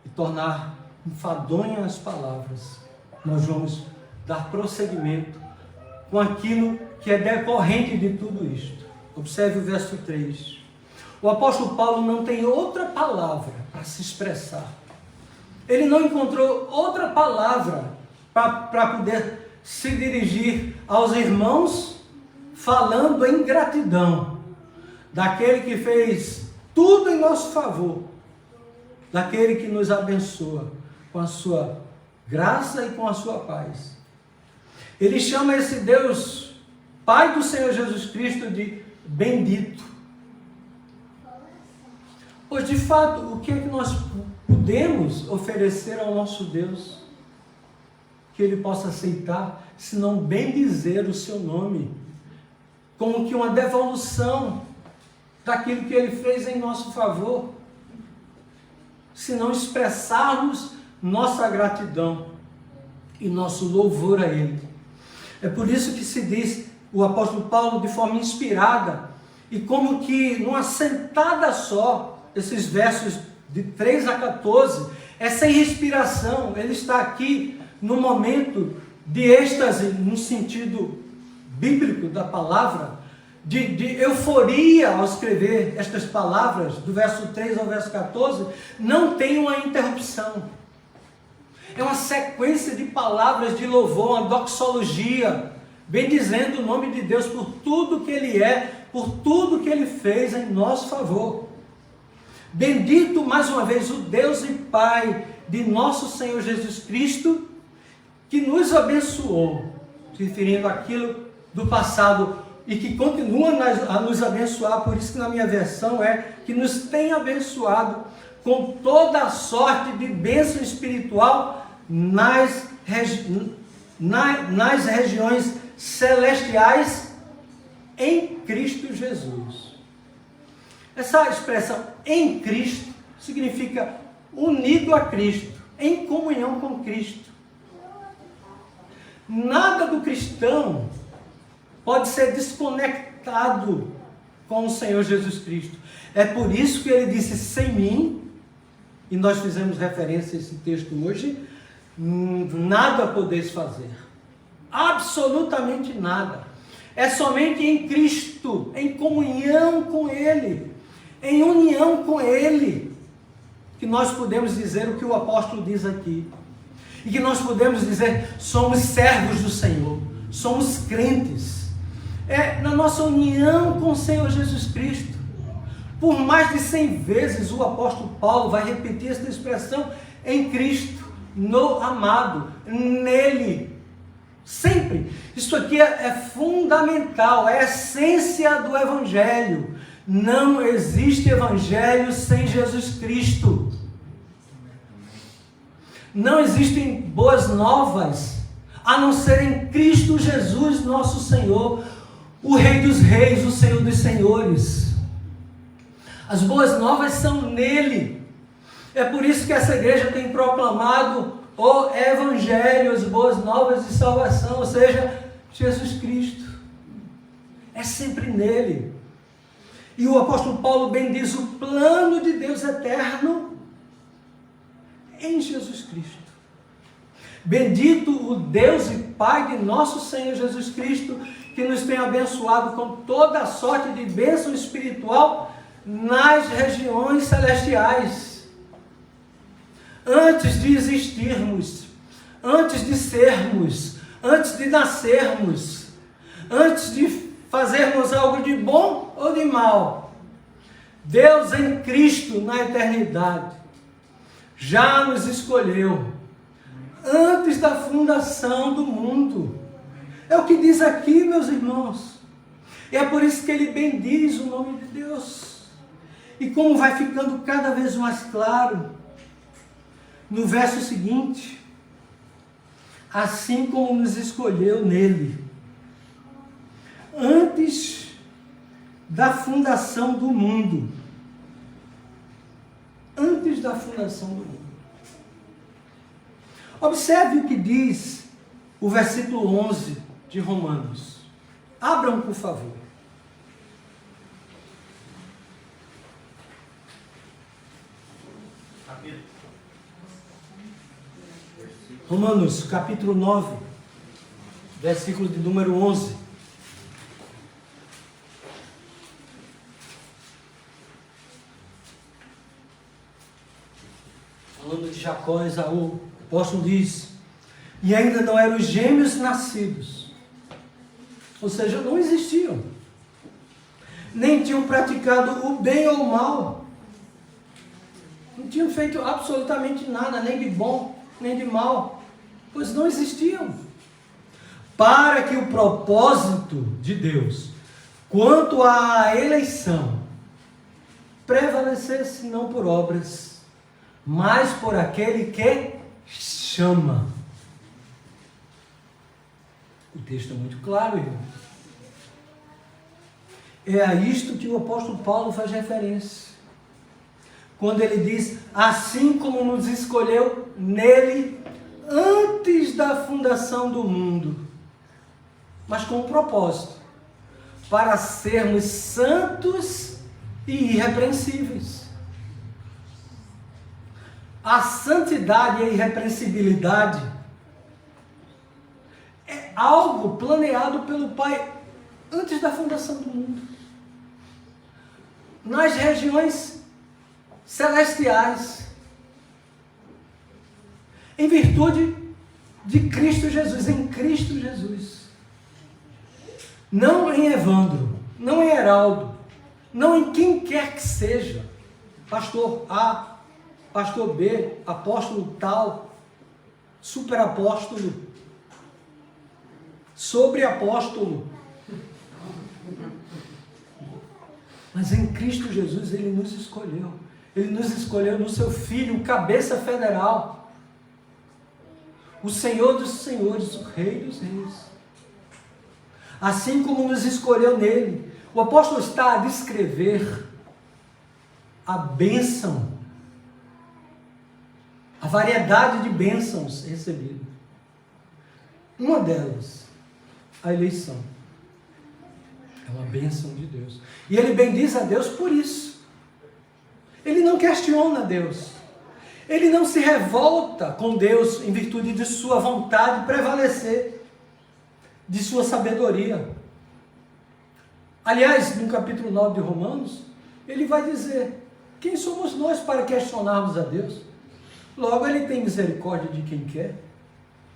e tornar enfadonhas as palavras, nós vamos dar prosseguimento com aquilo que é decorrente de tudo isto. Observe o verso 3. O apóstolo Paulo não tem outra palavra para se expressar. Ele não encontrou outra palavra para poder se dirigir aos irmãos falando em gratidão daquele que fez tudo em nosso favor, daquele que nos abençoa com a sua graça e com a sua paz. Ele chama esse Deus, Pai do Senhor Jesus Cristo, de bendito. Pois de fato, o que é que nós podemos oferecer ao nosso Deus? que Ele possa aceitar, senão bendizer o seu nome, como que uma devolução daquilo que Ele fez em nosso favor, se não expressarmos nossa gratidão e nosso louvor a Ele. É por isso que se diz, o apóstolo Paulo, de forma inspirada, e como que numa sentada só, esses versos de 3 a 14, é sem respiração. Ele está aqui no momento de êxtase, no sentido bíblico da palavra, de euforia ao escrever estas palavras, do verso 3 ao verso 14, não tem uma interrupção. É uma sequência de palavras de louvor, uma doxologia, bendizendo o nome de Deus por tudo que Ele é, por tudo que Ele fez em nosso favor. Bendito mais uma vez o Deus e Pai de nosso Senhor Jesus Cristo, que nos abençoou, se referindo àquilo do passado, e que continua a nos abençoar. Por isso que na minha versão que nos tem abençoado com toda a sorte de bênção espiritual nas regiões celestiais em Cristo Jesus. Essa expressão em Cristo significa unido a Cristo, em comunhão com Cristo. Nada do cristão pode ser desconectado com o Senhor Jesus Cristo. É por isso que Ele disse, sem mim, e nós fizemos referência a esse texto hoje, nada podeis fazer. Absolutamente nada. É somente em Cristo, em comunhão com Ele, em união com Ele, que nós podemos dizer o que o apóstolo diz aqui. E que nós podemos dizer, somos servos do Senhor, somos crentes. É na nossa união com o Senhor Jesus Cristo. Por mais de 100 vezes o apóstolo Paulo vai repetir esta expressão, em Cristo, no amado, nele. Sempre. Isso aqui é fundamental, é a essência do Evangelho. Não existe Evangelho sem Jesus Cristo. Não existem boas novas, a não ser em Cristo Jesus, nosso Senhor, o Rei dos Reis, o Senhor dos Senhores. As boas novas são nele. É por isso que essa igreja tem proclamado o Evangelho, as boas novas de salvação, ou seja, Jesus Cristo. É sempre nele. E o apóstolo Paulo bendiz o plano de Deus eterno em Jesus Cristo. Bendito o Deus e Pai de nosso Senhor Jesus Cristo, que nos tem abençoado com toda a sorte de bênção espiritual nas regiões celestiais. Antes de existirmos, antes de sermos, antes de nascermos, antes de fazermos algo de bom ou de mal, Deus em Cristo na eternidade já nos escolheu antes da fundação do mundo. É o que diz aqui, meus irmãos. E é por isso que ele bendiz o nome de Deus. E como vai ficando cada vez mais claro, no verso seguinte, assim como nos escolheu nele, antes da fundação do mundo. Antes da fundação do mundo. Observe o que diz o versículo 11 de Romanos. Abram, por favor. Romanos, capítulo 9, versículo de número 11. Falando de Jacó e Esaú, o apóstolo diz, e ainda não eram os gêmeos nascidos, ou seja, não existiam, nem tinham praticado o bem ou o mal, não tinham feito absolutamente nada, nem de bom, nem de mal, pois não existiam, para que o propósito de Deus, quanto à eleição, prevalecesse não por obras, mas por aquele que chama. O texto é muito claro, irmão. É a isto que o apóstolo Paulo faz referência. Quando ele diz, assim como nos escolheu nele antes da fundação do mundo, mas com um propósito, para sermos santos e irrepreensíveis. A santidade e a irrepreensibilidade é algo planeado pelo Pai antes da fundação do mundo. Nas regiões celestiais, em virtude de Cristo Jesus, em Cristo Jesus. Não em Evandro, não em Heraldo, não em quem quer que seja, pastor A, pastor B, apóstolo tal, superapóstolo, sobreapóstolo. Mas em Cristo Jesus Ele nos escolheu. Ele nos escolheu no seu Filho, o cabeça federal, o Senhor dos senhores, o Rei dos reis. Assim como nos escolheu nele. O apóstolo está a descrever a bênção, a variedade de bênçãos recebidas. Uma delas, a eleição. É uma bênção de Deus. E ele bendiz a Deus por isso. Ele não questiona Deus. Ele não se revolta com Deus em virtude de sua vontade prevalecer, de sua sabedoria. Aliás, no capítulo 9 de Romanos, ele vai dizer, quem somos nós para questionarmos a Deus? Logo, ele tem misericórdia de quem quer,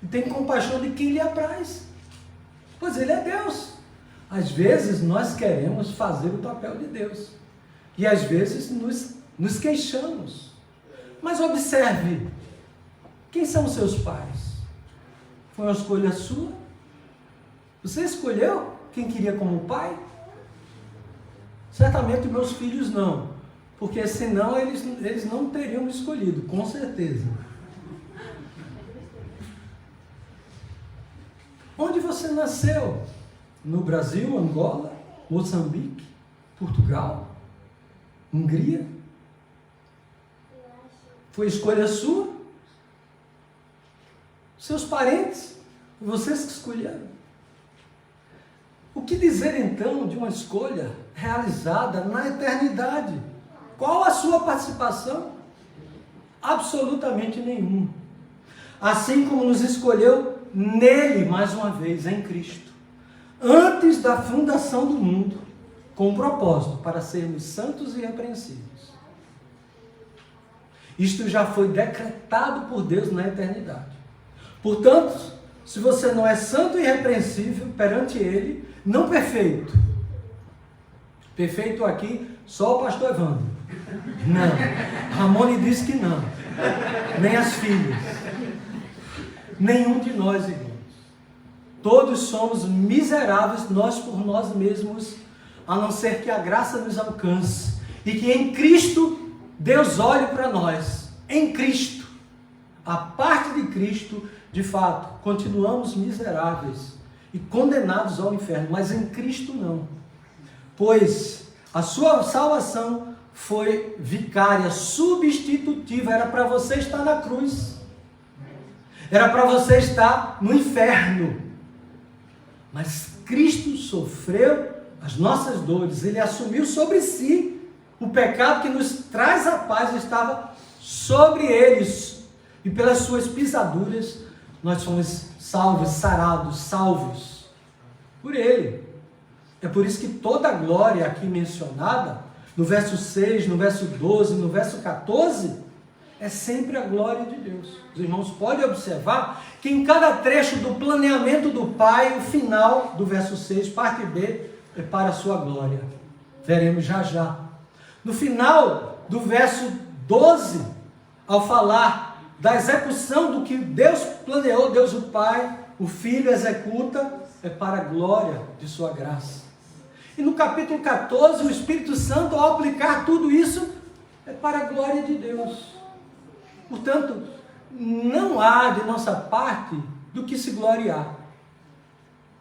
e tem compaixão de quem lhe apraz, pois ele é Deus. Às vezes, nós queremos fazer o papel de Deus, e às vezes nos queixamos. Mas observe, quem são seus pais? Foi uma escolha sua? Você escolheu quem queria como pai? Certamente meus filhos não, porque senão eles não teriam me escolhido, com certeza. Onde você nasceu? No Brasil, Angola, Moçambique, Portugal, Hungria? Foi escolha sua? Seus parentes? Vocês que escolheram? O que dizer então de uma escolha realizada na eternidade? Qual a sua participação? Absolutamente nenhuma. Assim como nos escolheu nele, mais uma vez, em Cristo, antes da fundação do mundo, com um propósito, para sermos santos e irrepreensíveis. Isto já foi decretado por Deus na eternidade. Portanto, se você não é santo e irrepreensível perante Ele, não perfeito. Perfeito aqui, só o pastor Evandro. Não. Ramone disse que não. Nem as filhas. Nenhum de nós, irmãos. Todos somos miseráveis, nós por nós mesmos, a não ser que a graça nos alcance. E que em Cristo, Deus olhe para nós. Em Cristo. A parte de Cristo, de fato, continuamos miseráveis e condenados ao inferno, mas em Cristo não, pois a sua salvação foi vicária, substitutiva. Era para você estar na cruz, era para você estar no inferno, mas Cristo sofreu as nossas dores, Ele assumiu sobre si o pecado que nos traz a paz, estava sobre eles, e pelas suas pisaduras nós fomos salvos, sarados, salvos por Ele. É por isso que toda a glória aqui mencionada, no verso 6, no verso 12, no verso 14, é sempre a glória de Deus. Os irmãos podem observar que em cada trecho do planeamento do Pai, o final do verso 6, parte B, é para a sua glória. Veremos já já. No final do verso 12, ao falar da execução do que Deus planeou, Deus o Pai, o Filho executa, é para a glória de sua graça. E no capítulo 14, o Espírito Santo, ao aplicar tudo isso, é para a glória de Deus. Portanto, não há de nossa parte do que se gloriar.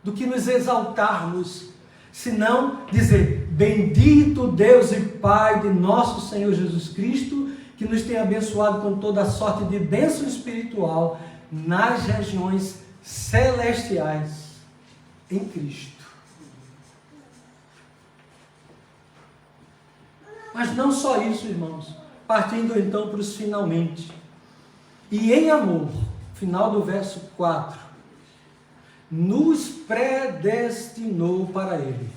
do que nos exaltarmos, senão dizer: bendito Deus e Pai de nosso Senhor Jesus Cristo, que nos tem abençoado com toda a sorte de bênção espiritual nas regiões celestiais em Cristo. Mas não só isso, irmãos. Partindo então para os finalmente. E em amor, final do verso 4, nos predestinou para Ele.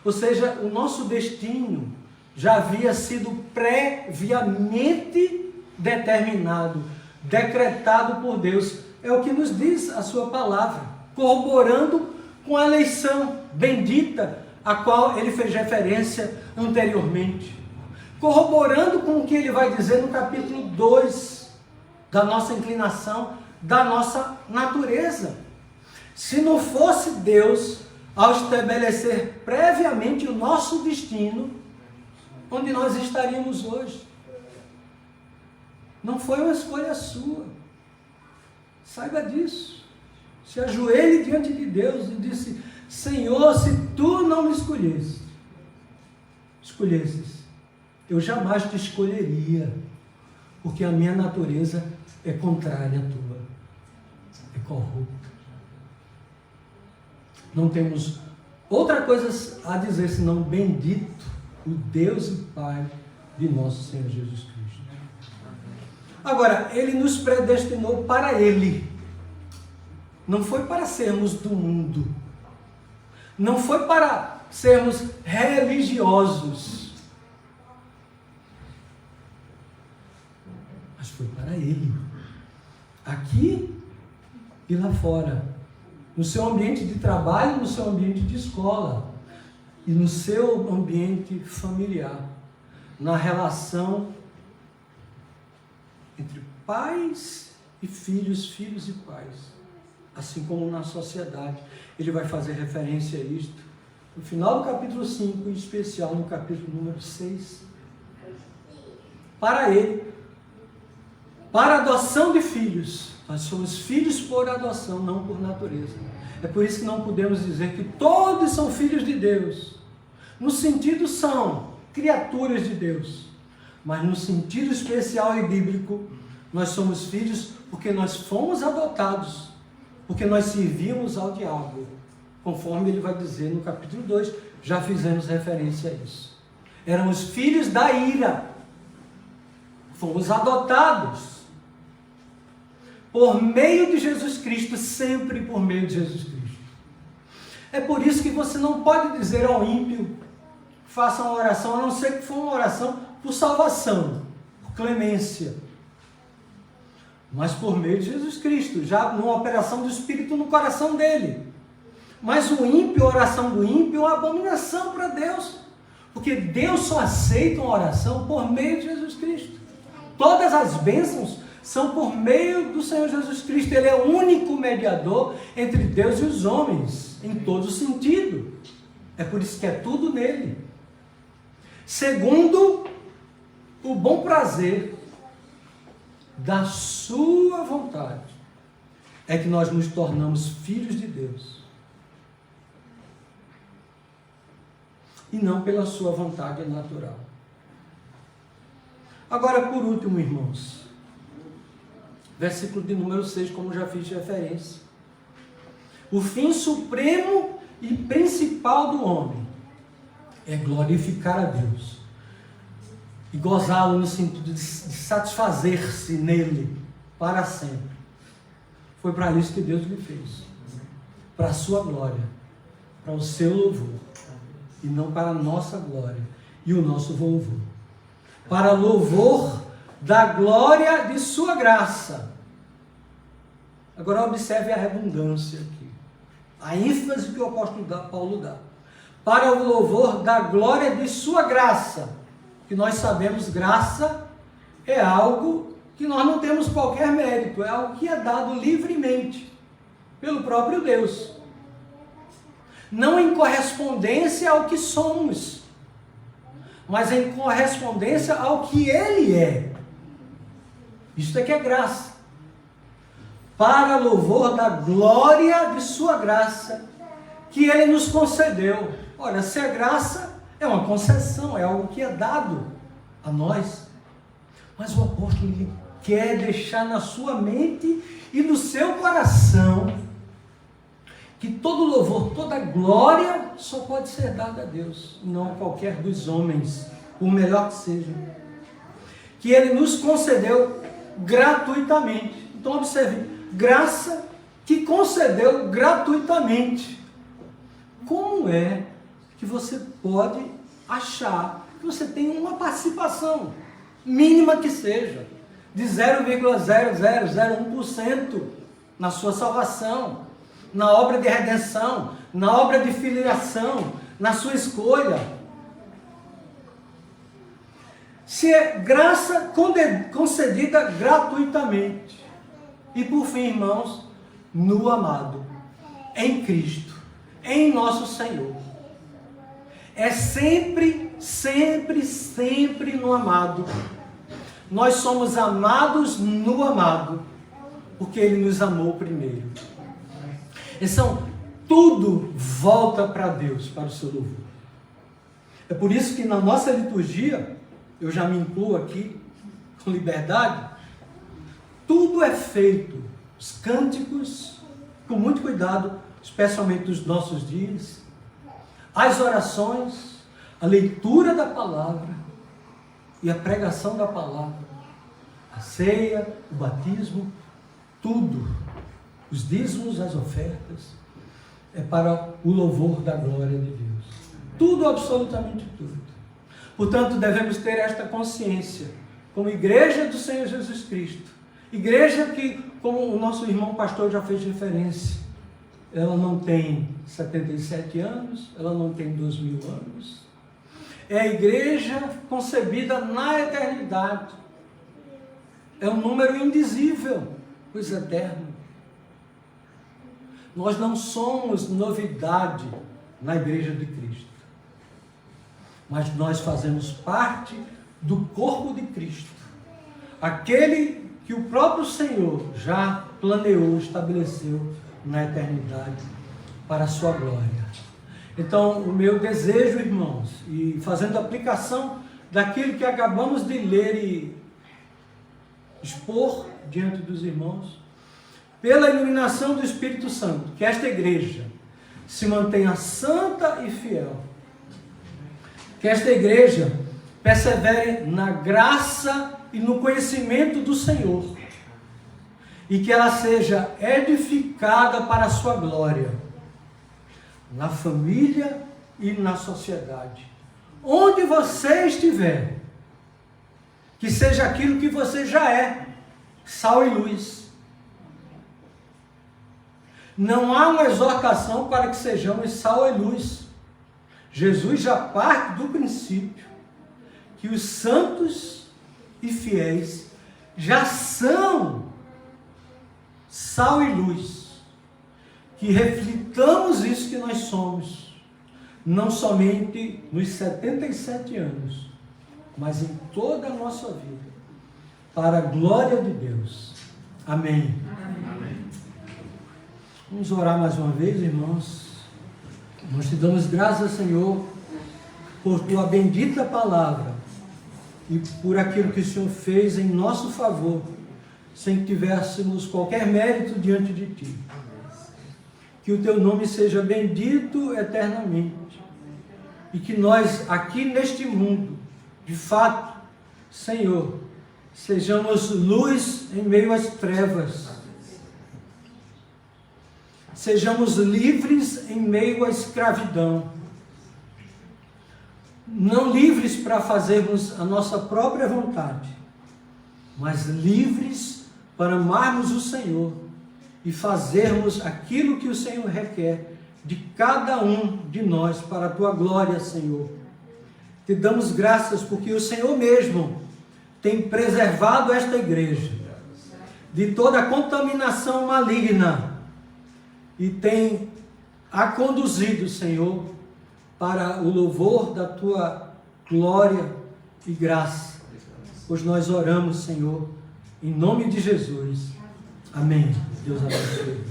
Ou seja, o nosso destino já havia sido previamente determinado, decretado por Deus. É o que nos diz a sua palavra, corroborando com a eleição bendita, a qual ele fez referência anteriormente. Corroborando com o que ele vai dizer no capítulo 2, da nossa inclinação, da nossa natureza. Se não fosse Deus, ao estabelecer previamente o nosso destino, onde nós estaríamos hoje? Não foi uma escolha sua. Saiba disso. Se ajoelhe diante de Deus e disse: Senhor, se tu não me escolhesses, eu jamais te escolheria, porque a minha natureza é contrária à tua, é corrupta. Não temos outra coisa a dizer senão: bendito o Deus e Pai de nosso Senhor Jesus Cristo. Agora, Ele nos predestinou para Ele. Não foi para sermos do mundo. Não foi para sermos religiosos. Mas foi para Ele. Aqui e lá fora. No seu ambiente de trabalho, no seu ambiente de escola. E no seu ambiente familiar. Na relação entre pais e filhos, filhos e pais. Assim como na sociedade. Ele vai fazer referência a isto no final do capítulo 5, em especial no capítulo número 6. Para ele, para a adoção de filhos. Nós somos filhos por adoção, não por natureza. É por isso que não podemos dizer que todos são filhos de Deus. No sentido são criaturas de Deus. Mas no sentido especial e bíblico, nós somos filhos porque nós fomos adotados. Porque nós servimos ao diabo. Conforme ele vai dizer no capítulo 2, já fizemos referência a isso. Éramos filhos da ira. Fomos adotados. Por meio de Jesus Cristo, sempre por meio de Jesus Cristo. É por isso que você não pode dizer ao ímpio: faça uma oração, a não ser que for uma oração por salvação, por clemência. Mas por meio de Jesus Cristo, já numa operação do Espírito no coração dele. Mas o ímpio, a oração do ímpio é uma abominação para Deus. Porque Deus só aceita uma oração por meio de Jesus Cristo. Todas as bênçãos são por meio do Senhor Jesus Cristo. Ele é o único mediador entre Deus e os homens, em todo sentido. É por isso que é tudo nele. Segundo o bom prazer da sua vontade, é que nós nos tornamos filhos de Deus. E não pela sua vontade natural. Agora, por último, irmãos, versículo de número 6, como já fiz referência. O fim supremo e principal do homem é glorificar a Deus e gozá-lo no sentido de satisfazer-se nele para sempre. Foi para isso que Deus lhe fez, para a sua glória, para o seu louvor, e não para a nossa glória e o nosso louvor, para louvor da glória de sua graça. Agora observe a redundância aqui, a ênfase que o apóstolo Paulo dá, para o louvor da glória de sua graça. Que nós sabemos, graça é algo que nós não temos qualquer mérito, é algo que é dado livremente pelo próprio Deus, não em correspondência ao que somos, mas em correspondência ao que Ele é. Isto é que é graça. para louvor da glória de sua graça, que Ele nos concedeu. Olha, se a graça é uma concessão, é algo que é dado a nós. Mas o apóstolo ele quer deixar na sua mente e no seu coração que todo louvor, toda glória só pode ser dada a Deus, não a qualquer dos homens, por melhor que seja. Que Ele nos concedeu gratuitamente. Então observe, graça que concedeu gratuitamente. Como é que você pode achar que você tem uma participação, mínima que seja, de 0,0001% na sua salvação, na obra de redenção, na obra de filiação, na sua escolha? Se é graça concedida gratuitamente. E por fim, irmãos, no amado, em Cristo, em nosso Senhor. É sempre, sempre, sempre no amado. Nós somos amados no amado, porque Ele nos amou primeiro. Então, tudo volta para Deus, para o seu louvor. É por isso que na nossa liturgia, eu já me incluo aqui, com liberdade, tudo é feito, os cânticos, com muito cuidado, especialmente nos nossos dias, as orações, a leitura da palavra e a pregação da palavra, a ceia, o batismo, tudo, os dízimos, as ofertas, é para o louvor da glória de Deus. Tudo, absolutamente tudo. Portanto, devemos ter esta consciência, como igreja do Senhor Jesus Cristo, igreja que, como o nosso irmão pastor já fez referência, ela não tem 77 anos, ela não tem 2000 anos. É a igreja concebida na eternidade. É um número indizível, pois eterno. Nós não somos novidade na igreja de Cristo, mas nós fazemos parte do corpo de Cristo. Aquele que o próprio Senhor já planeou, estabeleceu na eternidade para a sua glória. Então, o meu desejo, irmãos, e fazendo aplicação daquilo que acabamos de ler e expor diante dos irmãos, pela iluminação do Espírito Santo, que esta igreja se mantenha santa e fiel, que esta igreja persevere na graça e no conhecimento do Senhor, e que ela seja edificada para a sua glória, na família e na sociedade. Onde você estiver, que seja aquilo que você já é, sal e luz. Não há uma exortação para que sejamos sal e luz. Jesus já parte do princípio que os santos e fiéis já são sal e luz, que reflitamos isso que nós somos, não somente nos 77 anos, mas em toda a nossa vida, para a glória de Deus. Amém. Amém. Vamos orar mais uma vez, irmãos. Nós te damos graças, Senhor, por tua bendita palavra e por aquilo que o Senhor fez em nosso favor, sem que tivéssemos qualquer mérito diante de Ti. Que o Teu nome seja bendito eternamente. E que nós, aqui neste mundo, de fato, Senhor, sejamos luz em meio às trevas. Sejamos livres em meio à escravidão. Não livres para fazermos a nossa própria vontade, mas livres para amarmos o Senhor e fazermos aquilo que o Senhor requer de cada um de nós para a Tua glória, Senhor. Te damos graças porque o Senhor mesmo tem preservado esta igreja de toda contaminação maligna e tem a conduzido, Senhor, para o louvor da Tua glória e graça. Pois nós oramos, Senhor, em nome de Jesus. Amém. Deus abençoe.